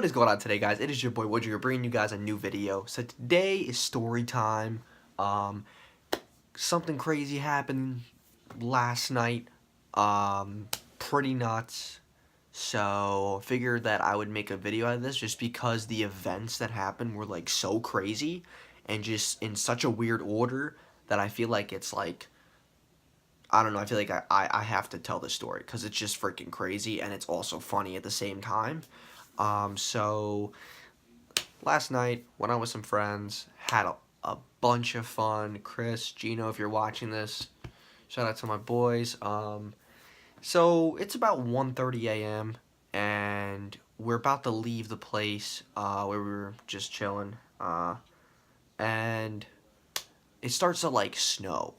What is going on today, guys? It is your boy Woodger bringing you guys a new video. So today is story time. Something crazy happened last night. Pretty nuts. So figured that I would make a video out of this just because the events that happened were like so crazy and just in such a weird order that I feel like it's like, I don't know, I feel like I have to tell this story because it's just freaking crazy and it's also funny at the same time. So last night went out with some friends, had a bunch of fun. Chris, Gino, if you're watching this, shout out to my boys. So it's about 1:30 a.m. and we're about to leave the place where we were just chilling, and it starts to like snow,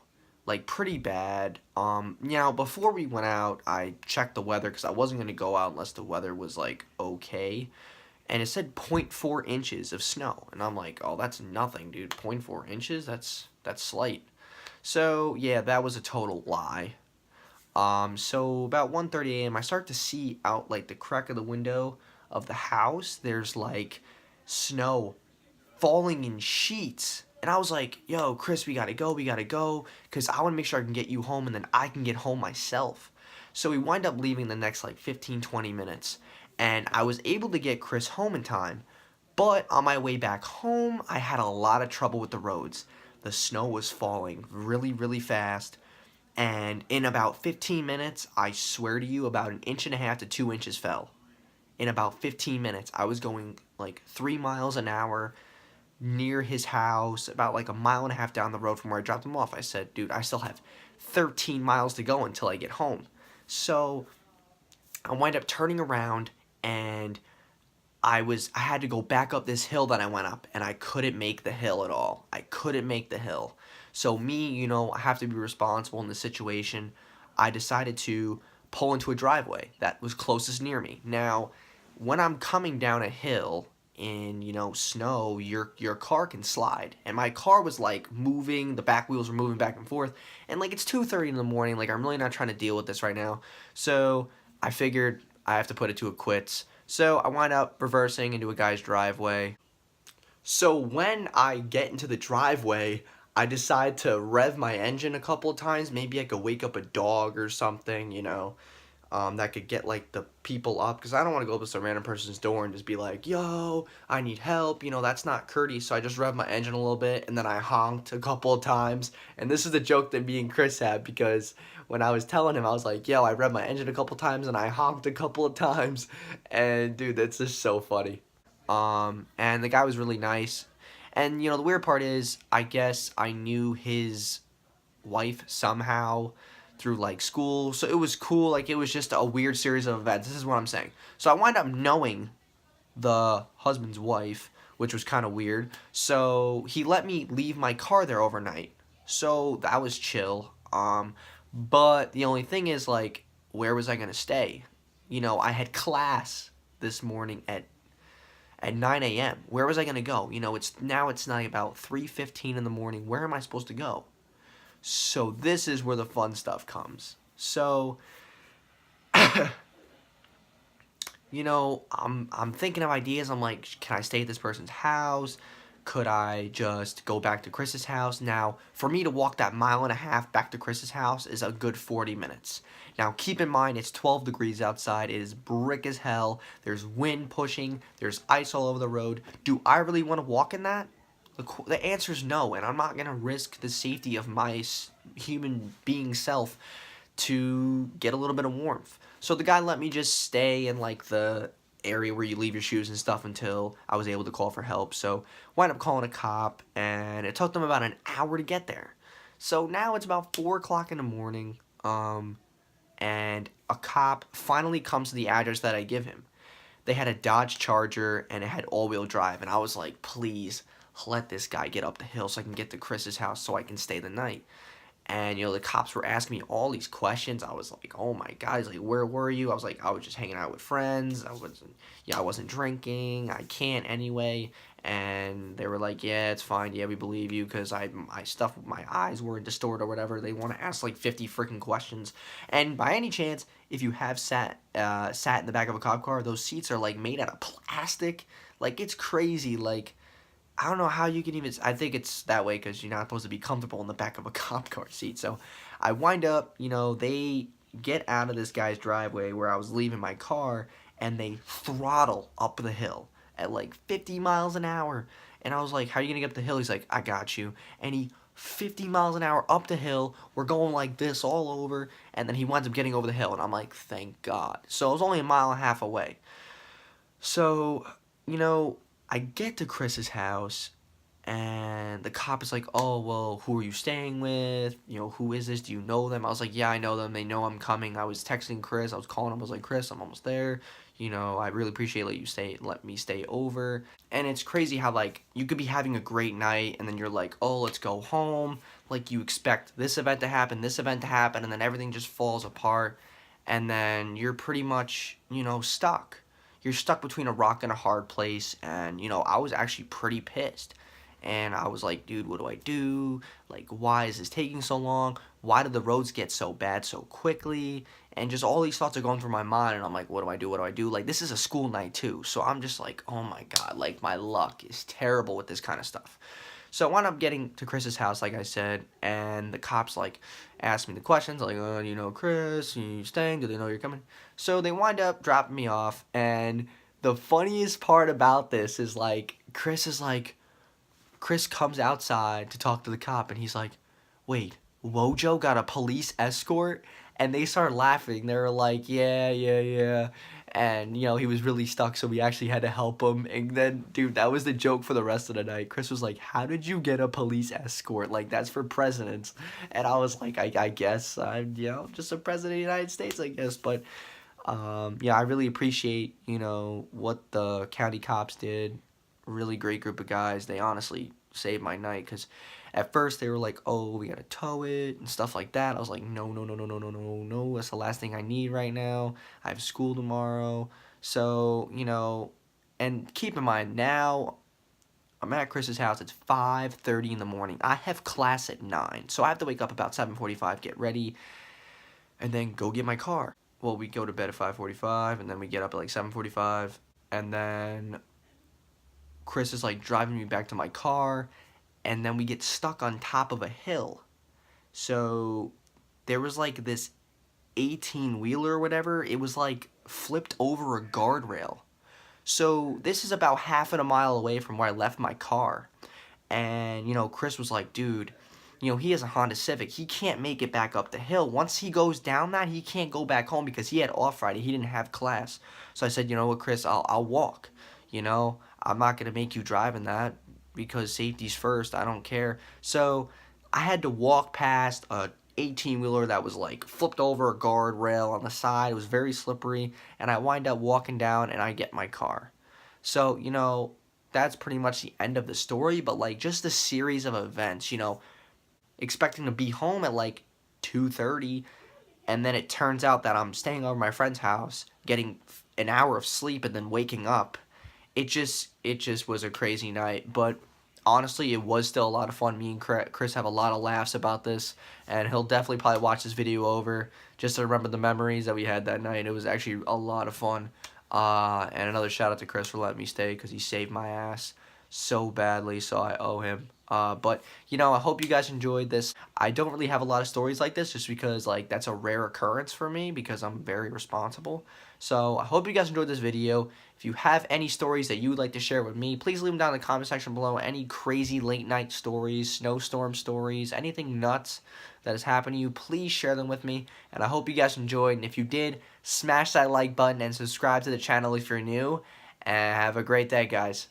like pretty bad. Now before we went out, I checked the weather because I wasn't gonna go out unless the weather was like okay, and it said zero point 0.4 inches of snow, and I'm like, oh, that's nothing, dude. 0.4 inches? That's slight. So yeah, that was a total lie. So about 1:30 a.m. I start to see out like the crack of the window of the house. There's like snow falling in sheets. And I was like, yo, Chris, we gotta go, because I want to make sure I can get you home and then I can get home myself. So we wind up leaving the next like 15, 20 minutes. And I was able to get Chris home in time. But on my way back home, I had a lot of trouble with the roads. The snow was falling really, really fast. And in about 15 minutes, I swear to you, about 1.5 to 2 inches fell. In about 15 minutes, I was going like 3 miles an hour near his house, about like 1.5 miles down the road from where I dropped him off. I said, dude, I still have 13 miles to go until I get home. So I wind up turning around and I had to go back up this hill that I went up, and I couldn't make the hill at all. I couldn't make the hill. So me, I have to be responsible in the situation. I decided to pull into a driveway that was closest near me. Now, when I'm coming down a hill in, snow, your car can slide. And my car was like moving, the back wheels were moving back and forth. And like it's 2:30 in the morning, like I'm really not trying to deal with this right now. So I figured I have to put it to a quits. So I wind up reversing into a guy's driveway. So when I get into the driveway, I decide to rev my engine a couple of times. Maybe I could wake up a dog or something, that could get like the people up. Because I don't want to go up to some random person's door and just be like, yo, I need help. That's not courteous. So I just rev my engine a little bit and then I honked a couple of times. And this is the joke that me and Chris had, because when I was telling him, I was like, yo, I revved my engine a couple times and I honked a couple of times. And dude, that's just so funny. And the guy was really nice. And, the weird part is, I guess I knew his wife somehow through, like, school. So it was cool. Like, it was just a weird series of events. This is what I'm saying. So I wind up knowing the husband's wife, which was kind of weird. So he let me leave my car there overnight. So that was chill. But the only thing is, like, where was I going to stay? I had class this morning at 9 a.m. Where was I going to go? It's not about 3:15 in the morning. Where am I supposed to go? So this is where the fun stuff comes. So, I'm thinking of ideas. I'm like, can I stay at this person's house? Could I just go back to Chris's house? Now, for me to walk that 1.5 miles back to Chris's house is a good 40 minutes. Now, keep in mind, it's 12 degrees outside. It is brick as hell. There's wind pushing. There's ice all over the road. Do I really want to walk in that? The answer is no, and I'm not going to risk the safety of my human being self to get a little bit of warmth. So the guy let me just stay in, like, the area where you leave your shoes and stuff until I was able to call for help. So wound up calling a cop, and it took them about an hour to get there. So now it's about 4 o'clock in the morning, and a cop finally comes to the address that I give him. They had a Dodge Charger, and it had all-wheel drive, and I was like, please let this guy get up the hill so I can get to Chris's house so I can stay the night. And, you know, the cops were asking me all these questions. I was like, oh my God. He's like, where were you? I was like, I was just hanging out with friends. I wasn't drinking. I can't anyway. And they were like, yeah, it's fine. Yeah, we believe you because my stuff, my eyes weren't distorted or whatever. They want to ask like 50 freaking questions. And by any chance, if you have sat in the back of a cop car, those seats are like made out of plastic. Like, it's crazy. Like, I don't know how you can even. I think it's that way because you're not supposed to be comfortable in the back of a cop car seat. So I wind up, you know, they get out of this guy's driveway where I was leaving my car, and they throttle up the hill at like 50 miles an hour. And I was like, how are you going to get up the hill? He's like, I got you. And he 50 miles an hour up the hill. We're going like this all over. And then he winds up getting over the hill. And I'm like, thank God. So I was only a mile and a half away. So, you know, I get to Chris's house, and the cop is like, oh, well, who are you staying with? You know, who is this? Do you know them? I was like, yeah, I know them. They know I'm coming. I was texting Chris. I was calling him. I was like, Chris, I'm almost there. You know, I really appreciate let me stay over. And it's crazy how, like, you could be having a great night, and then you're like, oh, let's go home. Like, you expect this event to happen, and then everything just falls apart. And then you're pretty much, you know, stuck. You're stuck between a rock and a hard place. And, you know, I was actually pretty pissed. And I was like, dude, what do I do? Like, why is this taking so long? Why did the roads get so bad so quickly? And just all these thoughts are going through my mind. And I'm like, what do I do? What do I do? Like, this is a school night, too. So I'm just like, oh, my God. Like, my luck is terrible with this kind of stuff. So I wound up getting to Chris's house, like I said, and the cops, like, asked me the questions, like, oh, do you know Chris? Are you staying? Do they know you're coming? So they wind up dropping me off, and the funniest part about this is, like, Chris comes outside to talk to the cop, and he's like, wait, Wojo got a police escort? And they start laughing. They were like, yeah, yeah, yeah. And, you know, he was really stuck, so we actually had to help him. And then, dude, that was the joke for the rest of the night. Chris was like, how did you get a police escort? Like, that's for presidents. And I was like, I guess I'm, you know, just a president of the United States, I guess. But, yeah, I really appreciate, you know, what the county cops did. Really great group of guys. They honestly saved my night because at first they were like, oh, we gotta tow it and stuff like that. I was like, no, no, no, no, no, no, no, no. That's the last thing I need right now. I have school tomorrow. So, you know, and keep in mind now I'm at Chris's house. It's 5:30 in the morning. I have class at 9. So I have to wake up about 7:45, get ready, and then go get my car. Well, we go to bed at 5:45 and then we get up at like 7:45, and then Chris is like driving me back to my car, and then we get stuck on top of a hill. So there was like this 18-wheeler or whatever. It was like flipped over a guardrail. So this is about half of a mile away from where I left my car. And, you know, Chris was like, dude, you know, he has a Honda Civic. He can't make it back up the hill. Once he goes down that, he can't go back home because he had off Friday. He didn't have class. So I said, you know what, Chris, I'll walk. You know, I'm not going to make you drive in that because safety's first. I don't care. So I had to walk past a 18-wheeler that was like flipped over a guardrail on the side. It was very slippery. And I wind up walking down and I get my car. So, you know, that's pretty much the end of the story. But like just a series of events, you know, expecting to be home at like 2:30, and then it turns out that I'm staying over my friend's house, getting an hour of sleep, and then waking up. It just was a crazy night, but honestly, it was still a lot of fun. Me and Chris have a lot of laughs about this, and he'll definitely probably watch this video over just to remember the memories that we had that night. It was actually a lot of fun. And another shout out to Chris for letting me stay because he saved my ass so badly, so I owe him. But, you know, I hope you guys enjoyed this. I don't really have a lot of stories like this just because, like, that's a rare occurrence for me because I'm very responsible. So, I hope you guys enjoyed this video. If you have any stories that you would like to share with me, please leave them down in the comment section below. Any crazy late night stories, snowstorm stories, anything nuts that has happened to you, please share them with me. And I hope you guys enjoyed. And if you did, smash that like button and subscribe to the channel if you're new. And have a great day, guys.